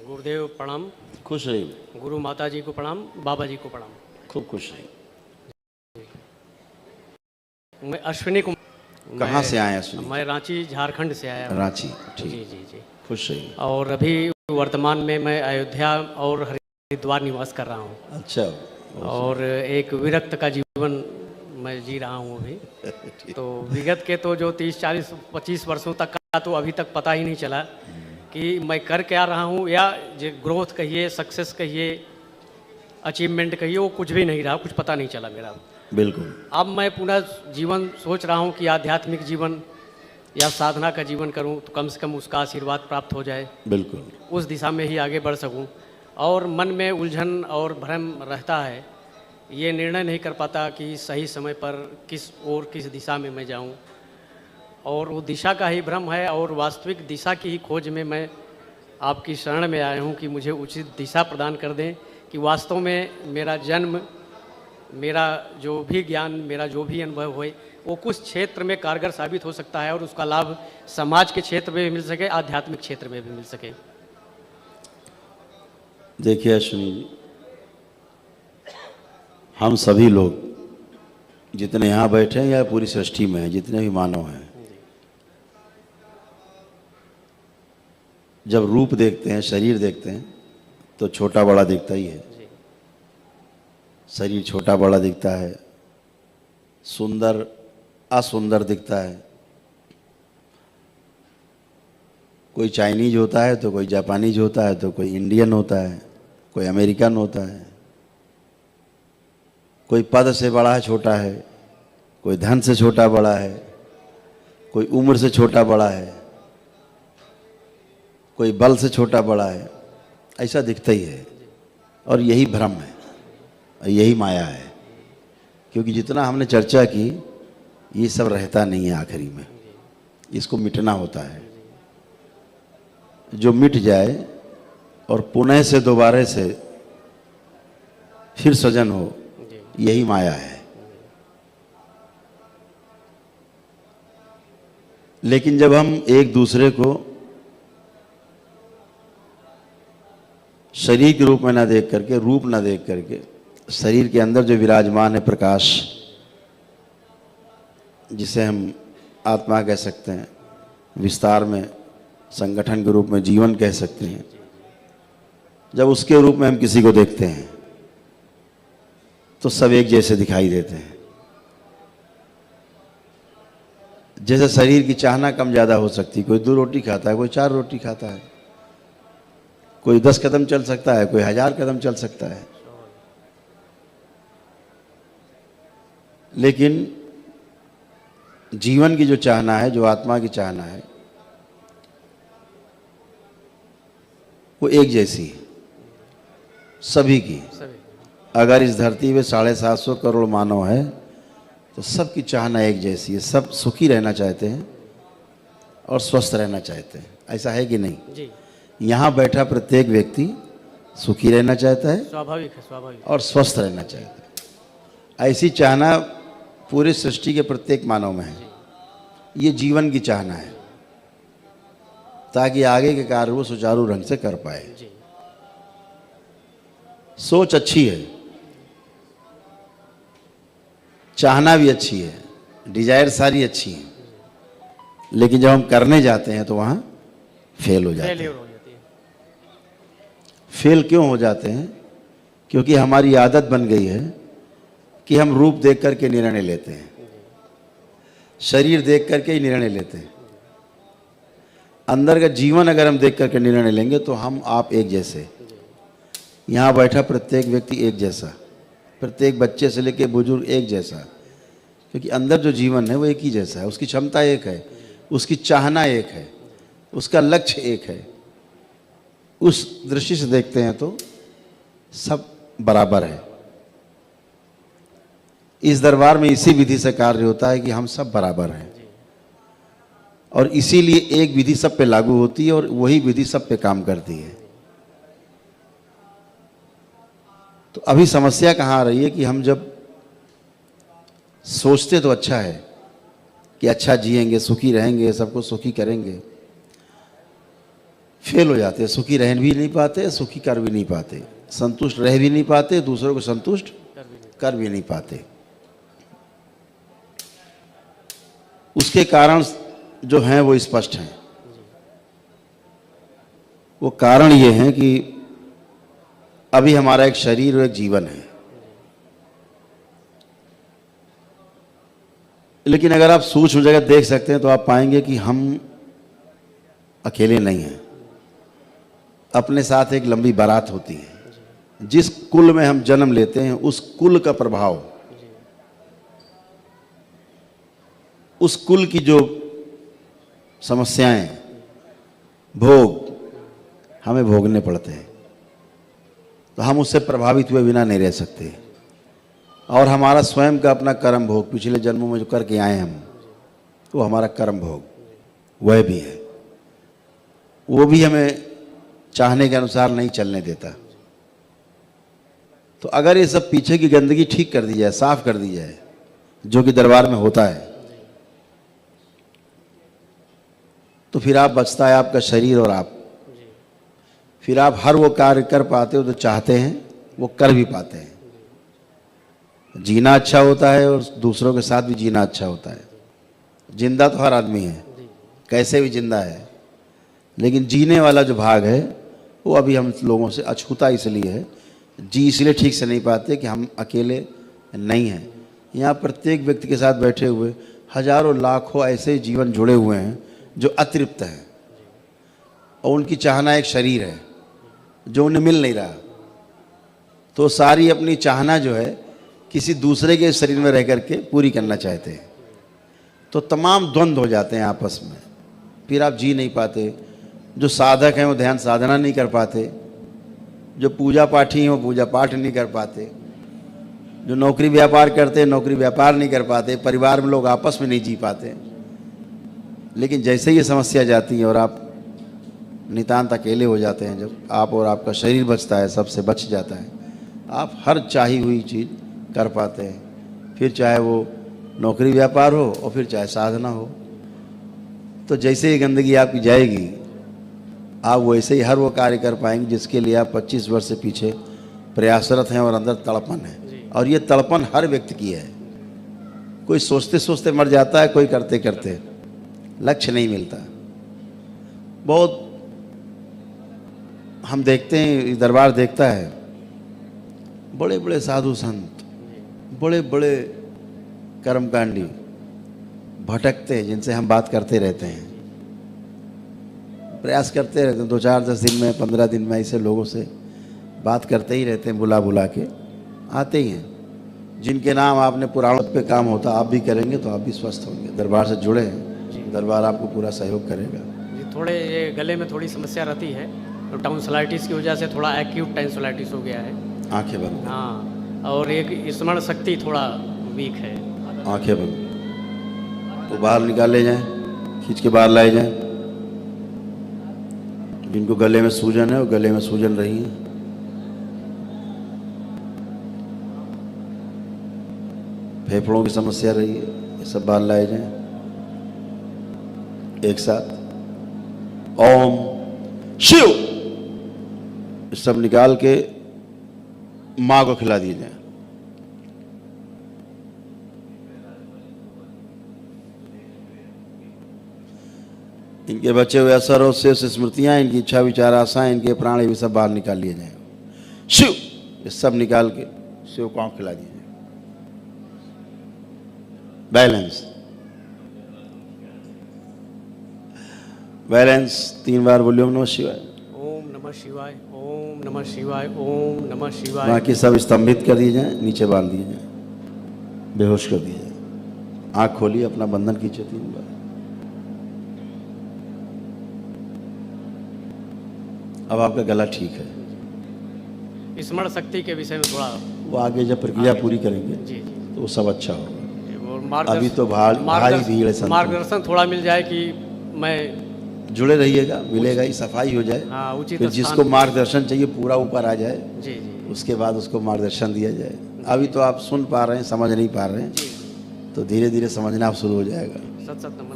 गुरुदेव प्रणाम। खुश रहिए। गुरु माता जी को प्रणाम, बाबा जी को प्रणाम। खूब खुश रहिए। मैं अश्विनी कुमार। कहाँ से आए अश्विनी? मैं रांची झारखंड से आया हूँ। रांची, जी ठीक। जी जी। खुश रहिए। और अभी वर्तमान में मैं अयोध्या और हरिद्वार निवास कर रहा हूँ। अच्छा। और एक विरक्त का जीवन मैं जी रहा हूँ अभी। तो विगत के तो जो 30, 40, 25 वर्षों तक का तो अभी तक पता ही नहीं चला कि मैं कर क्या रहा हूँ, या जो ग्रोथ कहिए, सक्सेस कहिए, अचीवमेंट कहिए, वो कुछ भी नहीं रहा, कुछ पता नहीं चला मेरा। बिल्कुल। अब मैं पुनः जीवन सोच रहा हूँ कि आध्यात्मिक जीवन या साधना का जीवन करूँ, तो कम से कम उसका आशीर्वाद प्राप्त हो जाए, बिल्कुल। उस दिशा में ही आगे बढ़ सकूँ। और मन में उलझन और भ्रम रहता है, ये निर्णय नहीं कर पाता कि सही समय पर किस दिशा में मैं जाऊँ। और वो दिशा का ही भ्रम है, और वास्तविक दिशा की ही खोज में मैं आपकी शरण में आया हूँ कि मुझे उचित दिशा प्रदान कर दें कि वास्तव में मेरा जन्म, मेरा जो भी ज्ञान, मेरा जो भी अनुभव होए, वो कुछ क्षेत्र में कारगर साबित हो सकता है और उसका लाभ समाज के क्षेत्र में भी मिल सके, आध्यात्मिक क्षेत्र में भी मिल सके। देखिए अश्विनी जी, हम सभी लोग जितने यहाँ बैठे हैं या पूरी सृष्टि में हैं, जितने भी मानव हैं, जब रूप देखते हैं, शरीर देखते हैं, तो छोटा बड़ा दिखता ही है। शरीर छोटा बड़ा दिखता है, सुंदर असुंदर दिखता है। कोई चाइनीज होता है तो कोई जापानीज होता है, तो कोई इंडियन होता है, कोई अमेरिकन होता है। कोई पद से बड़ा है, छोटा है, कोई धन से छोटा बड़ा है, कोई उम्र से छोटा बड़ा है, कोई बल से छोटा बड़ा है। ऐसा दिखता ही है। और यही भ्रम है, यही माया है। क्योंकि जितना हमने चर्चा की, ये सब रहता नहीं है आखिरी में, इसको मिटना होता है। जो मिट जाए और पुनः से दोबारा से फिर सृजन हो, यही माया है। लेकिन जब हम एक दूसरे को शरीर के रूप में ना देख करके, रूप ना देख करके, शरीर के अंदर जो विराजमान है प्रकाश, जिसे हम आत्मा कह सकते हैं, विस्तार में संगठन के रूप में जीवन कह सकते हैं, जब उसके रूप में हम किसी को देखते हैं तो सब एक जैसे दिखाई देते हैं। जैसे शरीर की चाहना कम ज़्यादा हो सकती, कोई 2 रोटी खाता है, कोई 4 रोटी खाता है, कोई 10 कदम चल सकता है, कोई 1000 कदम चल सकता है। लेकिन जीवन की जो चाहना है, जो आत्मा की चाहना है, वो एक जैसी है सभी की। अगर इस धरती पे 750 करोड़ मानव है तो सबकी चाहना एक जैसी है। सब सुखी रहना चाहते हैं और स्वस्थ रहना चाहते हैं। ऐसा है कि नहीं? जी। यहाँ बैठा प्रत्येक व्यक्ति सुखी रहना चाहता है, स्वाभाविक है, स्वाभाविक। और स्वस्थ रहना चाहता है। ऐसी चाहना पूरी सृष्टि के प्रत्येक मानव में है। ये जीवन की चाहना है, ताकि आगे के कार्य वो सुचारू ढंग से कर पाए। सोच अच्छी है, चाहना भी अच्छी है, डिजायर सारी अच्छी है, लेकिन जब हम करने जाते हैं तो वहां फेल हो जाते हैं। फेल क्यों हो जाते हैं? क्योंकि हमारी आदत बन गई है कि हम रूप देख करके निर्णय लेते हैं, शरीर देख करके ही निर्णय लेते हैं। अंदर का जीवन अगर हम देख करके निर्णय लेंगे तो हम आप एक जैसे। यहाँ बैठा प्रत्येक व्यक्ति एक जैसा, प्रत्येक बच्चे से लेकर बुजुर्ग एक जैसा, क्योंकि अंदर जो जीवन है वो एक ही जैसा है। उसकी क्षमता एक है, उसकी चाहना एक है, उसका लक्ष्य एक है। उस दृष्टि से देखते हैं तो सब बराबर है। इस दरबार में इसी विधि से कार्य होता है कि हम सब बराबर हैं, और इसीलिए एक विधि सब पे लागू होती है और वही विधि सब पे काम करती है। तो अभी समस्या कहाँ आ रही है कि हम जब सोचते तो अच्छा है कि अच्छा जिएंगे, सुखी रहेंगे, सबको सुखी करेंगे, फेल हो जाते हैं, सुखी रह भी नहीं पाते, सुखी कर भी नहीं पाते, संतुष्ट रह भी नहीं पाते, दूसरों को संतुष्ट कर भी नहीं पाते। उसके कारण जो हैं वो स्पष्ट हैं। वो कारण ये हैं कि अभी हमारा एक शरीर और एक जीवन है, लेकिन अगर आप सूक्ष्म जगत देख सकते हैं तो आप पाएंगे कि हम अकेले नहीं हैं। अपने साथ एक लंबी बारात होती है। जिस कुल में हम जन्म लेते हैं उस कुल का प्रभाव, उस कुल की जो समस्याएं, भोग हमें भोगने पड़ते हैं, तो हम उससे प्रभावित हुए बिना नहीं रह सकते। और हमारा स्वयं का अपना कर्म भोग, पिछले जन्मों में जो करके आए हम, वो हमारा कर्म भोग वह भी है। वो भी हमें चाहने के अनुसार नहीं चलने देता। तो अगर ये सब पीछे की गंदगी ठीक कर दी जाए, साफ कर दी जाए, जो कि दरबार में होता है, तो फिर आप बचता है आपका शरीर और आप। फिर आप हर वो कार्य कर पाते हो जो चाहते हैं, वो कर भी पाते हैं। जीना अच्छा होता है और दूसरों के साथ भी जीना अच्छा होता है। जिंदा तो हर आदमी है, कैसे भी जिंदा है, लेकिन जीने वाला जो भाग है वो अभी हम लोगों से अछूता इसलिए है, जी इसलिए ठीक से नहीं पाते कि हम अकेले नहीं हैं। यहाँ प्रत्येक व्यक्ति के साथ बैठे हुए हजारों लाखों ऐसे जीवन जुड़े हुए हैं जो अतृप्त हैं, और उनकी चाहना एक शरीर है जो उन्हें मिल नहीं रहा। तो सारी अपनी चाहना जो है किसी दूसरे के शरीर में रह करके पूरी करना चाहते हैं। तो तमाम द्वंद्व हो जाते हैं आपस में, फिर आप जी नहीं पाते। जो साधक हैं वो ध्यान साधना नहीं कर पाते, जो पूजा पाठी हैं वो पूजा पाठ नहीं कर पाते, जो नौकरी व्यापार करते हैं नौकरी व्यापार नहीं कर पाते, परिवार में लोग आपस में नहीं जी पाते। लेकिन जैसे ये समस्या जाती है और आप नितांत अकेले हो जाते हैं, जब आप और आपका शरीर बचता है, सबसे बच जाता है, आप हर चाही हुई चीज़ कर पाते हैं। फिर चाहे वो नौकरी व्यापार हो और फिर चाहे साधना हो। तो जैसे ही गंदगी आपकी जाएगी, आप वैसे ही हर वो कार्य कर पाएंगे जिसके लिए आप 25 वर्ष से पीछे प्रयासरत हैं और अंदर तड़पन है। और ये तड़पन हर व्यक्ति की है। कोई सोचते सोचते मर जाता है, कोई करते करते, लक्ष्य नहीं मिलता। बहुत हम देखते हैं, ये दरबार देखता है, बड़े बड़े साधु संत, बड़े बड़े कर्मकांडी भटकते हैं, जिनसे हम बात करते रहते हैं, प्रयास करते रहते हैं। 2-4-10 दिन में, 15 दिन में ऐसे लोगों से बात करते ही रहते हैं, बुला बुला के आते ही हैं। जिनके नाम आपने पुराणों पे काम होता आप भी करेंगे तो आप भी स्वस्थ होंगे। दरबार से जुड़े हैं, दरबार आपको पूरा सहयोग करेगा। जी, थोड़े ये गले में थोड़ी समस्या रहती है, तो टाउनसलाइटिस की वजह से थोड़ा एक्यूट टाउनसलाइटिस हो गया है। आंखें बंद, हाँ, और एक स्मरण शक्ति थोड़ा वीक है। आंखें बंद, तो बाहर निकाले जाएं, खींच के बाहर लाए जाएं। जिनको गले में सूजन है वो गले में सूजन रही है। फेफड़ों की समस्या रही है, ये सब बाहर लाए जाएं। एक साथ ओम शिव, ये सब निकाल के माँ को खिला दिए जाए। इनके बचे हुए असर और शेष स्मृतियां, इनकी इच्छा विचार आशाएं, इनके प्राण, ये सब बाहर निकाल लिए जाए। शिव, ये सब निकाल के शिव को आंख खिला दीजिए। बैलेंस, बैलेंस 3 बार बोलिए ओम नमः शिवाय। ओम नमः शिवाय, ओम नमः शिवाय, ओम नमः शिवाय। बाकी सब स्तंभित कर दिए जाए, नीचे बांध दिए जाए, बेहोश कर दिए जाए। आंख खोलिए, अपना बंधन खींचे 3 बार। अब आपका गला ठीक है। स्मरण शक्ति के विषय में थोड़ा वो आगे जब प्रक्रिया पूरी करेंगे जी जी, तो वो सब अच्छा होगा। और अभी तो भारी भीड़ है, संत मार्गदर्शन थोड़ा मिल जाए कि मैं जुड़े रहिएगा, मिलेगा ही, सफाई हो जाए। हाँ, उचित फिर जिसको मार्गदर्शन चाहिए पूरा ऊपर आ जाए, जी जी, उसके बाद उसको मार्गदर्शन दिया जाए। अभी तो आप सुन पा रहे हैं, समझ नहीं पा रहे हैं, तो धीरे धीरे समझना शुरू हो जाएगा। सत सत नमन।